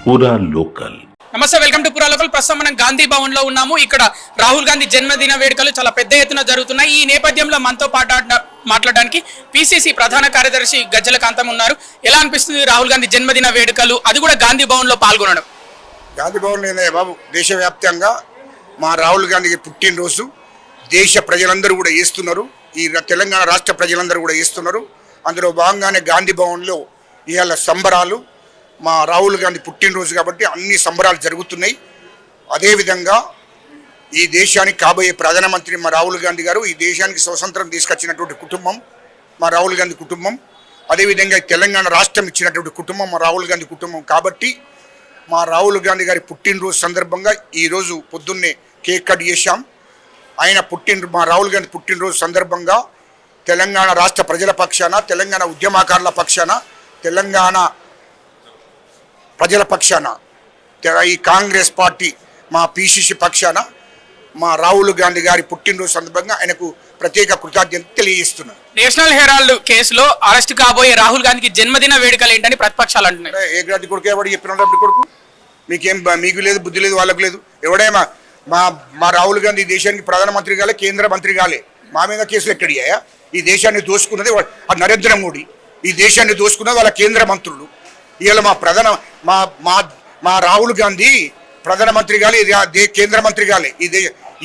పూరా లోకల్. నమస్తే, welcome to పూరా లోకల్. ప్రస్తుతం మనం గాంధీ భవన్ లో ఉన్నాము. ఇక్కడ రాహుల్ గాంధీ జన్మదిన వేడుకలు చాలా పెద్ద ఎత్తున జరుగుతున్నాయి. ఈ నేపథ్యంలో మనతో మాట్లాడడానికి పిసిసి ప్రధాన కార్యదర్శి గజ్జల కాంతం ఉన్నారు. ఎలా అనిపిస్తుంది రాహుల్ గాంధీ జన్మదిన వేడుకలు, అది కూడా గాంధీ భవన్ లో పాల్గొనడం? గాంధీ భవన్ బాబు, దేశవ్యాప్తంగా మా రాహుల్ గాంధీకి పుట్టినరోజు దేశ ప్రజలందరూ కూడా చేస్తున్నారు. ఈ తెలంగాణ రాష్ట్ర ప్రజలందరూ కూడా చేస్తున్నారు. అందులో భాగంగానే గాంధీ భవన్లో ఇవాళ సంబరాలు. మా రాహుల్ గాంధీ పుట్టినరోజు కాబట్టి అన్ని సంబరాలు జరుగుతున్నాయి. అదేవిధంగా ఈ దేశానికి కాబోయే ప్రధానమంత్రి మా రాహుల్ గాంధీ గారు, ఈ దేశానికి స్వతంత్రం తీసుకొచ్చినటువంటి కుటుంబం మా రాహుల్ గాంధీ కుటుంబం. అదేవిధంగా తెలంగాణ రాష్ట్రం ఇచ్చినటువంటి కుటుంబం మా రాహుల్ గాంధీ కుటుంబం. కాబట్టి మా రాహుల్ గాంధీ గారి పుట్టినరోజు సందర్భంగా ఈరోజు పొద్దున్నే కేక్ కట్ చేశాం. మా రాహుల్ గాంధీ పుట్టినరోజు సందర్భంగా తెలంగాణ రాష్ట్ర ప్రజల పక్షాన, తెలంగాణ ఉద్యమకారుల పక్షాన, తెలంగాణ ప్రజల పక్షాన, ఈ కాంగ్రెస్ పార్టీ మా పిసిసి పక్షాన మా రాహుల్ గాంధీ గారి పుట్టినరోజు సందర్భంగా ఆయనకు ప్రత్యేక కృతజ్ఞత తెలియజేస్తున్నాను. నేషనల్ హెరాల్డ్ కేసులో అరెస్ట్ కాబోయే రాహుల్ గాంధీకి జన్మదిన వేడుకలు ఏంటని ప్రతిపక్షాలు అంటున్నాయి. ఏ గాంధీ కొడుకు ఎవడు చెప్పినప్పుడు కొడుకు? మీకు లేదు, బుద్ధి లేదు, వాళ్ళకు లేదు. ఎవడేమా మా రాహుల్ గాంధీ దేశానికి ప్రధానమంత్రి కాలే, కేంద్ర మంత్రి కాలే. మా మీద కేసులు ఎక్కడియా? ఈ దేశాన్ని దోసుకున్నది నరేంద్ర మోడీ, ఈ దేశాన్ని దోసుకున్నది వాళ్ళ కేంద్ర మంత్రులు. ఇవాళ మా రాహుల్ గాంధీ ప్రధానమంత్రి కాలే, కేంద్ర మంత్రి కాలే.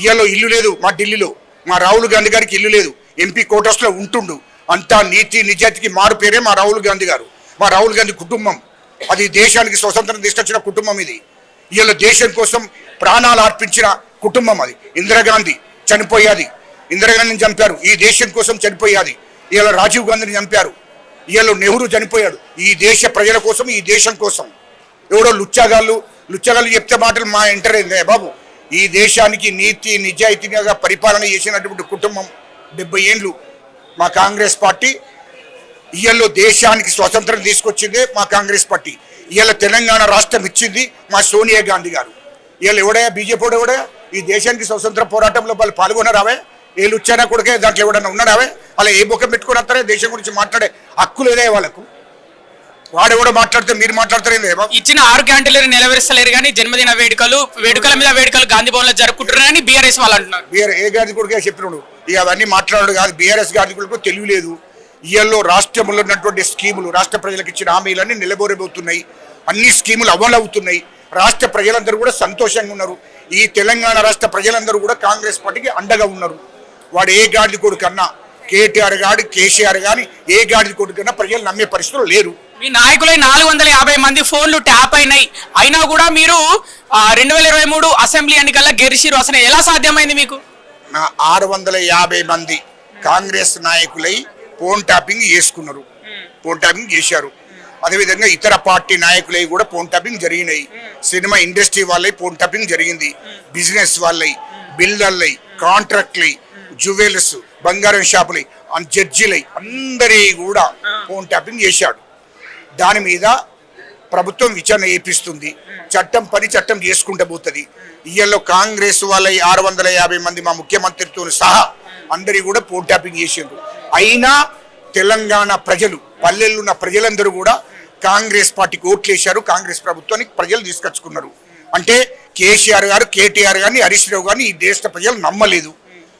ఇవాళ ఇల్లు లేదు మా ఢిల్లీలో. మా రాహుల్ గాంధీ గారికి ఇల్లు లేదు, ఎంపీ కోటర్స్లో ఉంటుండు. అంతా నీతి నిజాయితీకి మారు పేరే మా రాహుల్ గాంధీ గారు, మా రాహుల్ గాంధీ కుటుంబం. అది దేశానికి స్వతంత్రం తీసుకొచ్చిన కుటుంబం. ఇది ఇవాళ దేశం కోసం ప్రాణాలు అర్పించిన కుటుంబం. అది ఇందిరాగాంధీ చనిపోయాది, ఇందిరాగాంధీని చంపారు, ఈ దేశం కోసం చనిపోయాది. ఇవాళ రాజీవ్ గాంధీని చంపారు, ఇవాళ నెహ్రూ చనిపోయాడు. ఈ దేశ ప్రజల కోసం, ఈ దేశం కోసం. ఎవడో లుచ్చగాళ్ళు చెప్తే మాటలు మా ఎంటర్ అయిందే బాబు. ఈ దేశానికి నీతి నిజాయితీగా పరిపాలన చేసినటువంటి కుటుంబం 70 ఏళ్ళు మా కాంగ్రెస్ పార్టీ. ఇవాళ దేశానికి స్వతంత్రం తీసుకొచ్చిందే మా కాంగ్రెస్ పార్టీ. ఇవాళ తెలంగాణ రాష్ట్రం ఇచ్చింది మా సోనియా గాంధీ గారు. ఇవాళ ఎవడయా బీజేపీ ఎవడయా ఈ దేశానికి స్వతంత్ర పోరాటంలో వాళ్ళు పాల్గొనరావే? ఏ లుచ్చానా కొడుకే దాంట్లో ఎవడన్నా ఉన్నాడావే? అలా ఏ బొక్క పెట్టుకుని వస్తారే? దేశం గురించి మాట్లాడే హక్కు లేదే వాళ్ళకు. వాడెవడో మాట్లాడితే మీరు మాట్లాడతారేందే? ఇచ్చిన 6 గ్యారెంటీలను నెరవేర్చలేరు కానీ జన్మదిన వేడుకల మీద వేడుకలు గాంధీ భవన్ లో జరుపుకుంటున్నారని బీఆర్ఎస్ వాళ్ళు అంటున్నారు. ఏ గాంధీ కొడుకే చెప్పినాడు ఇక అవన్నీ మాట్లాడాడు కాదు. బీఆర్ఎస్ గాంధీ కొడుకు తెలియలేదు. ఇవాళ రాష్ట్రంలో ఉన్నటువంటి స్కీములు, రాష్ట్ర ప్రజలకు ఇచ్చిన హామీలన్నీ నిలబోరబోతున్నాయి. అన్ని స్కీములు అమలవుతున్నాయి. రాష్ట్ర ప్రజలందరూ కూడా సంతోషంగా ఉన్నారు. ఈ తెలంగాణ రాష్ట్ర ప్రజలందరూ కూడా కాంగ్రెస్ పార్టీకి అండగా ఉన్నారు. వాడు ఏ గాడిద కొడుకు అన్నా, కేటీఆర్ గాడి, కేసీఆర్ కానీ ఏ గాడిద కొడుకు కన్నా ప్రజలు నమ్మే పరిస్థితులు లేరు. మీ నాయకులై 450 మంది ఫోన్లు ట్యాప్ అయినాయి, అయినా కూడా మీరు 2023 అసెంబ్లీ ఎన్నికల్లో గెలిచిరు. అసలు ఎలా సాధ్యమైంది మీకు? 650 మంది కాంగ్రెస్ నాయకులై ఫోన్ ట్యాపింగ్ చేసుకున్నారు, ఫోన్ ట్యాపింగ్ చేశారు. అదేవిధంగా ఇతర పార్టీ నాయకులై కూడా ఫోన్ ట్యాపింగ్ జరిగినాయి. సినిమా ఇండస్ట్రీ వాళ్ళై ఫోన్ ట్యాపింగ్ జరిగింది. బిజినెస్ వాళ్ళై, బిల్డర్లై, కాంట్రాక్ట్లై, జ్యువెలర్స్, బంగారం షాపులై, జడ్జిలై అందరి కూడా ఫోన్ ట్యాపింగ్ చేశాడు. దాని మీద ప్రభుత్వం విచారణ చేపిస్తుంది. చట్టం పని చట్టం చేసుకుంటూ పోతుంది. ఇవాళ కాంగ్రెస్ వాళ్ళై 650 మంది మా ముఖ్యమంత్రితో సహా అందరి కూడా ఫోన్ ట్యాపింగ్ చేసిండ్రు. అయినా తెలంగాణ ప్రజలు, పల్లెల్లో ఉన్న ప్రజలందరూ కూడా కాంగ్రెస్ పార్టీకి ఓట్లేశారు. కాంగ్రెస్ ప్రభుత్వానికి ప్రజలు తీసుకొచ్చుకున్నారు. అంటే కేసీఆర్ గారు, కేటీఆర్ గారిని, హరీష్ రావు గారిని ఈ దేశ ప్రజలు నమ్మలేదు.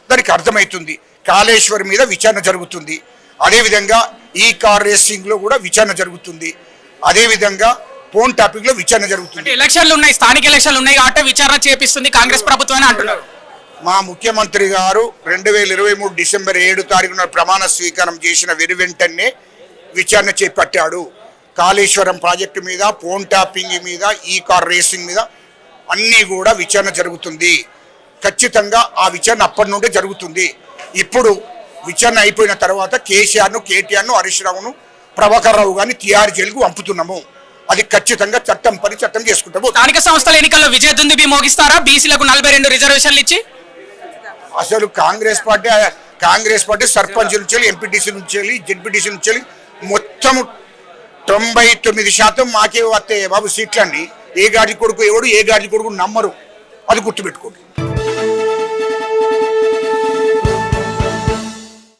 దానికి అర్థమవుతుంది. కాళేశ్వరం మీద విచారణ జరుగుతుంది. అదేవిధంగా ఈ కార్ రేసింగ్ లో కూడా విచారణ జరుగుతుంది. అదేవిధంగా ఫోన్ టాపిక్ లో విచారణ జరుగుతుంది. ఎలక్షన్లు ఉన్నాయి, స్థానిక ఎలక్షన్లు ఉన్నాయి కాబట్టి విచారణ చేపిస్తుంది కాంగ్రెస్ ప్రభుత్వం అని అంటున్నారు. మా ముఖ్యమంత్రి గారు 2023 డిసెంబర్ 7 తారీఖున ప్రమాణ స్వీకారం చేసిన వెంటనే విచారణ చేపట్టాడు. కాళేశ్వరం ప్రాజెక్టు మీద, ఫోన్ ట్యాపింగ్ మీద, ఈ కార్ రేసింగ్ మీద అన్నీ కూడా విచారణ జరుగుతుంది. ఖచ్చితంగా ఆ విచారణ అప్పటి నుండే జరుగుతుంది. ఇప్పుడు విచారణ అయిపోయిన తర్వాత కేసీఆర్ను, కేటీఆర్ను, హరీష్ రావును, ప్రభాకర్ రావు గారిని తిహార్ జైలుకు పంపుతున్నాము. అది ఖచ్చితంగా చట్టం పని చట్టం చేసుకుంటాము. స్థానిక సంస్థల ఎన్నికల్లో విజయ దుందుబి మోగిస్తారా? బీసీలకు 42 రిజర్వేషన్లు ఇచ్చి అసలు కాంగ్రెస్ పార్టీ సర్పంచ్ నుంచి, ఎంపీటీసీ నుంచి, జెడ్పీటీసీ నుంచి మొత్తం 99% మాకే వస్తాయి బాబు సీట్లన్నీ. ఏ గాడి కొడుకు ఎవడు, ఏ గాడి కొడుకు నమ్మరు. అది గుర్తుపెట్టుకోండి.